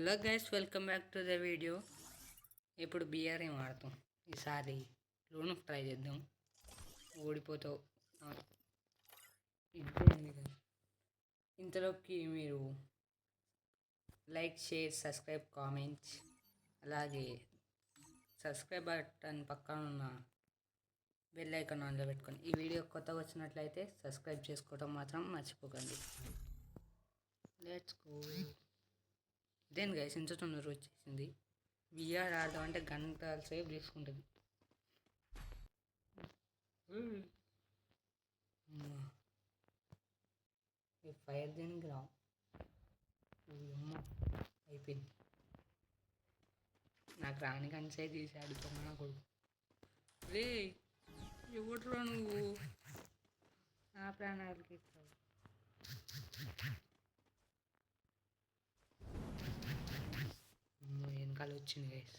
Hello guys, welcome back to the video. ఇప్పుడు బిఆర్ఏం ఆడతాం. ఈసారి లోన్ ట్రై చేద్దాం. ఓడిపోతావు ఇదేంది కదా. ఇంతలోకి మీరు లైక్, షేర్, సబ్స్క్రైబ్, కామెంట్స్, అలాగే సబ్స్క్రైబ్ బటన్ పక్కన ఉన్న బెల్ ఐకాన్ ఆన్లో పెట్టుకోండి. ఈ వీడియో కొత్తగా వచ్చినట్లయితే సబ్స్క్రైబ్ చేసుకోవడం మాత్రం మర్చిపోకండి. Let's go. దేని గైస్ ఇంత తొందర వచ్చేసింది. విఆర్ ఆడదాం అంటే గంటల సేపు తీసుకుంటుంది. ఫైర్ దేనికి రా అమ్మ అయిపోయింది. నాకు రాని కంచే తీసి ఆడుకోమా నా కొడుకు. రే ఎవడురా నువ్వు నా ప్రాణాలకి ఇస్తావు. వెనకాల వచ్చింది గైస్.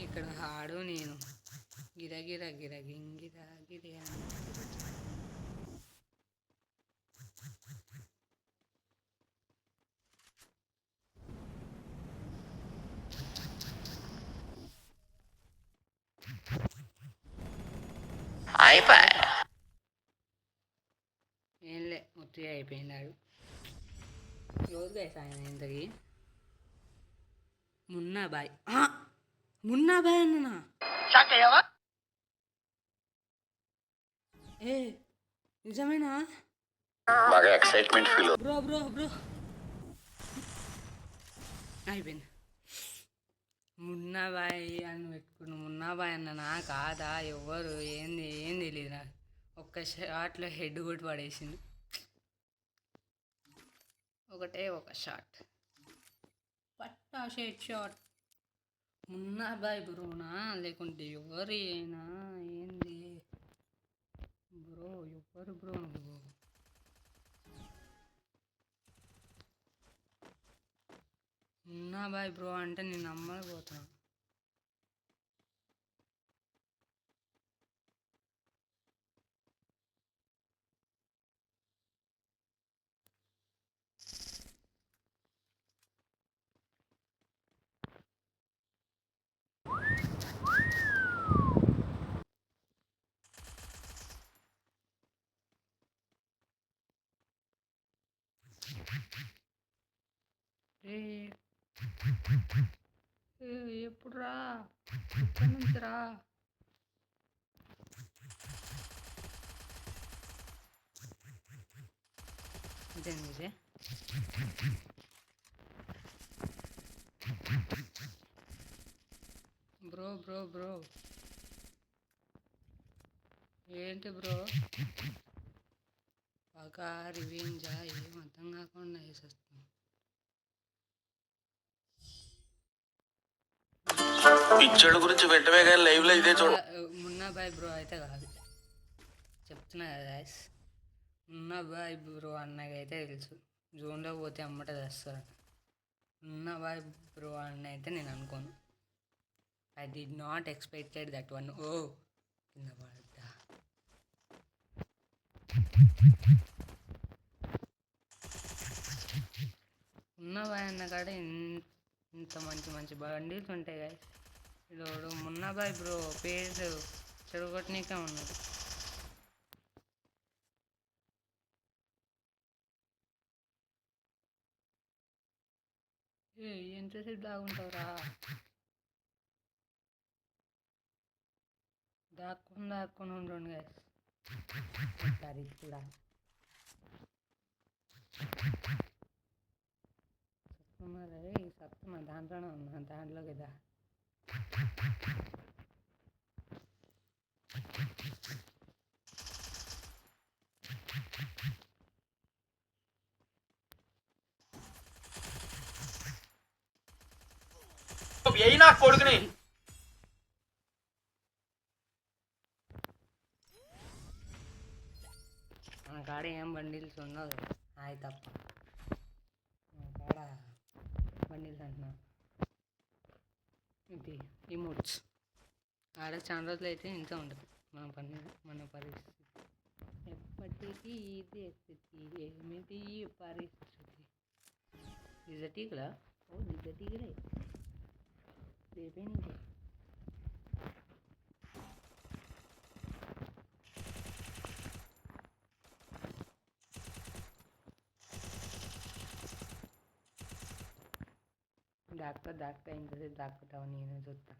ఇక్కడ ఆడు నేను గిరగిర గిరగింగిరా గిరి ఏంలే మొత్తం అయిపోయినాడు. రోజు గైస్ ఆయన ఇంతకి మున్నాబాయ్ మున్నాబాయ్ అన్ననా ఏ నిజమేనా? బాగా excitement feel bro bro bro అయిపోయింది. మున్నాబాయ్ అని పెట్టుకుని మున్నాబాయ్ అన్ననా కాదా ఎవరు ఏంది ఏం తెలియదు నాకు. ఒక్క షాట్లో హెడ్ కొట్టి పడేసింది. ఒకటే ఒక షాట్, పట్టా షేట్ షాట్. మున్నాబాయ్ బ్రోనా లేకుంటే ఎవరు అయినా ఏంది బ్రో? ఎవరు బ్రో నువ్వు? మున్నాబాయ్ బ్రో అంటే నేను నమ్మలేకపోతున్నా. ఎప్పుడు రా ఇక్కడి నుంచి రా. ఇదే బ్రో బ్రో బ్రో ఏంటి బ్రో? బాగా రివెంజా ఏం అర్థం కాకుండా వేసేస్తాం. పిచ్చోడు గురించి వెంటనే కానీ లైవ్ లో ఇదే చూడ. మున్నాబాయ్ బ్రో అయితే కాదు చెప్తున్నా కదా. మున్నాబాయ్ బ్రో అన్నకైతే తెలుసు. జోన్లో పోతే అమ్మట తెస్తారు. మున్నాబాయ్ బ్రో అన్న అయితే నేను అనుకోను. I did not expected that one. ఓ కింద పడ్డా. మున్నాబాయ్ అన్న కాడ ఇంత మంచి మంచి బండిల్స్ ఉంటాయి కదా. ఇప్పుడు మున్నాబాయ్ బ్రో పేరు చెడగొట్టనీకే ఉన్నాడు. ఎంతసేపు దాగుంటావురా? దాక్కుని ఉండండి గాయస్. సరే కూడా సత్తున్నా దాంట్లోనే ఉన్నా. దాంట్లో కదా కొడుకుని మన కాడ ఏం బండిల్స్ ఉండదు. హాయ్ తప్ప మన కాడ బండిల్స్ అంటున్నా. ఇది ఇమోట్స్ ఆడ చాలా రోజులు అయితే ఇంత ఉండదు. మన పరిస్థితి ఎప్పటికీ ఇదే స్థితి, ఏమిటి ఈ పరిస్థితి. దిగటీగలా? ఓ దిగటీగలే రేపే నీకు. దాక్తా ఇంతసేపు దాక్కుతావు, నేను చూస్తా.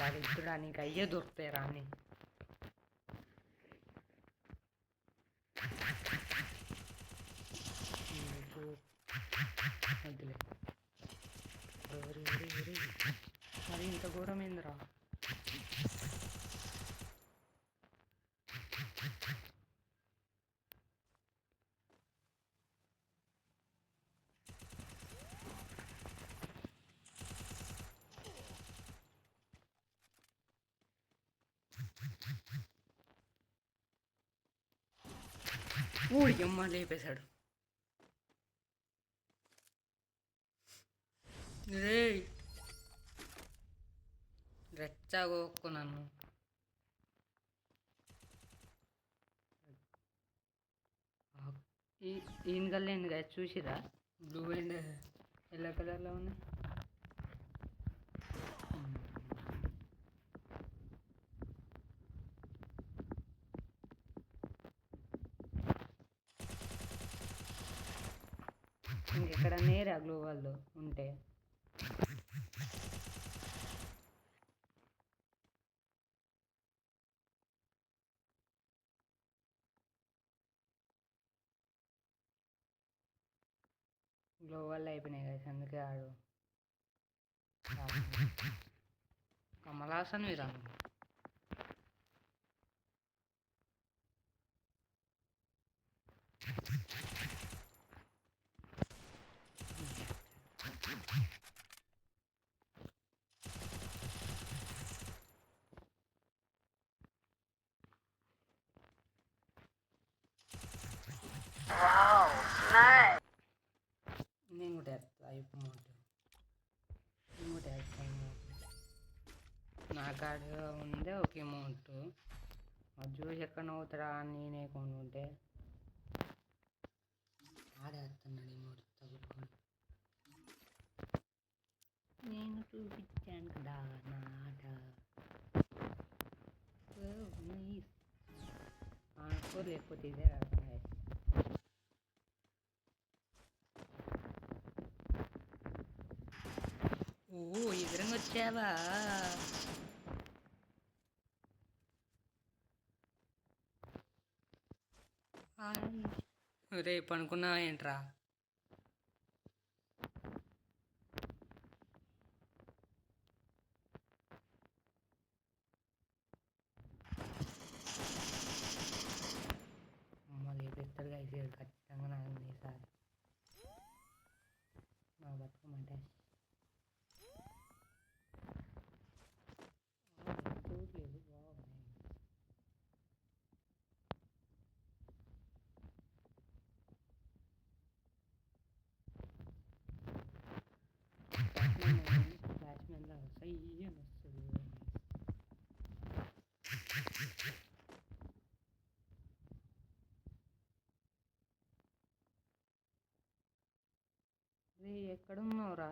దరిద్రుడా, నీకు అయ్యే దొరుకుతాయి రాని. వద్దులే. మరి ఇంత ఘోరమేందిరా? ఊడియమ్మ లేపేశాడు. రే రెచ్చగోక్కు నన్ను. ఈయన కల్లేంది కదా చూసిరా, బ్లూ అండ్ ఎల్లో కలర్లో ఉన్నాయి. ఇంకెక్కడ నేరా గ్లోవాల్లో ఉంటే. గ్లోవాల్లో అయిపోయినాయి కదా, అందుకే ఆడు కమలాసన్ వీరా. నేను కూడా వేస్తా అయిపోమాట, నేను కూడా వేస్తా అమౌంట్. నా కాడ ఉందే ఒక అమౌంట్, అది చూసి ఎక్కడ నవ్వుతారా అని నేనే కొనుంటే ఆడేస్తున్నాడు అమౌంట్ తగ్గుకొని. నేను చూపించాను కదా నా ఆట. ఆడుకోరు లేకపోతే ఇదే అర్థం కాదు. ఓ ఎదురంగా వచ్చావా? రేపు అనుకున్నావా ఏంట్రా? మళ్ళీ పెద్దగా అయితే ఖచ్చితంగా నాకు ఈసారి నా బతుకమంటే చూడలేదు. బాగున్నాయి. బ్యాట్స్మెన్ లాగా సయ్యని వస్తుంది. రే ఎక్కడున్నావురా?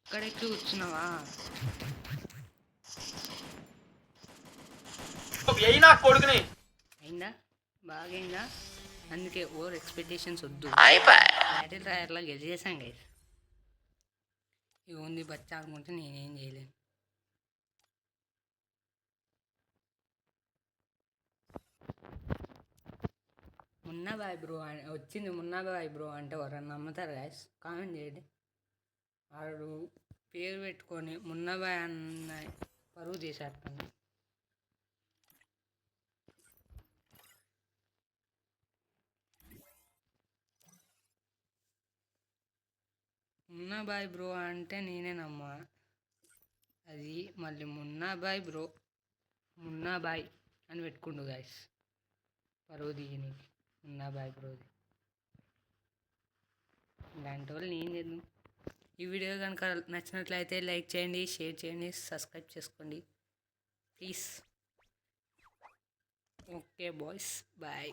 ఇక్కడెక్కి కూర్చున్నావా? అయిందా? బాగా అయిందా? అందుకే ఓవర్ ఎక్స్పెక్టేషన్స్ వద్దు. బ్యాటిల్ రాయర్లో గెలిచేసాం గైస్. ఇవి ఉంది బచ్చా అనుకుంటే నేనేం చేయలేను. మున్నాబాయ్ బ్రో వచ్చింది. మున్నాబాయ్ బ్రో అంటే ఎవరన్నా నమ్ముతారు గైస్? కామెంట్ చేయండి. వాడు పేరు పెట్టుకొని మున్నాబాయ్ అన్న పరువు చేసేస్తాను. మున్నా బాయ్ బ్రో అంటే నేనే నమ్మా. అది మళ్ళీ మున్నా బాయ్ బ్రో, మున్నా బాయ్ అని పెట్టుకుండు గాయస్. పరువు దిగనీకి మున్నా బాయ్ బ్రోది. ఇలాంటి వాళ్ళు ఏం చేద్దాం. ఈ వీడియో కనుక నచ్చినట్లయితే లైక్ చేయండి, షేర్ చేయండి, సబ్స్క్రైబ్ చేసుకోండి ప్లీజ్. Okay boys, bye.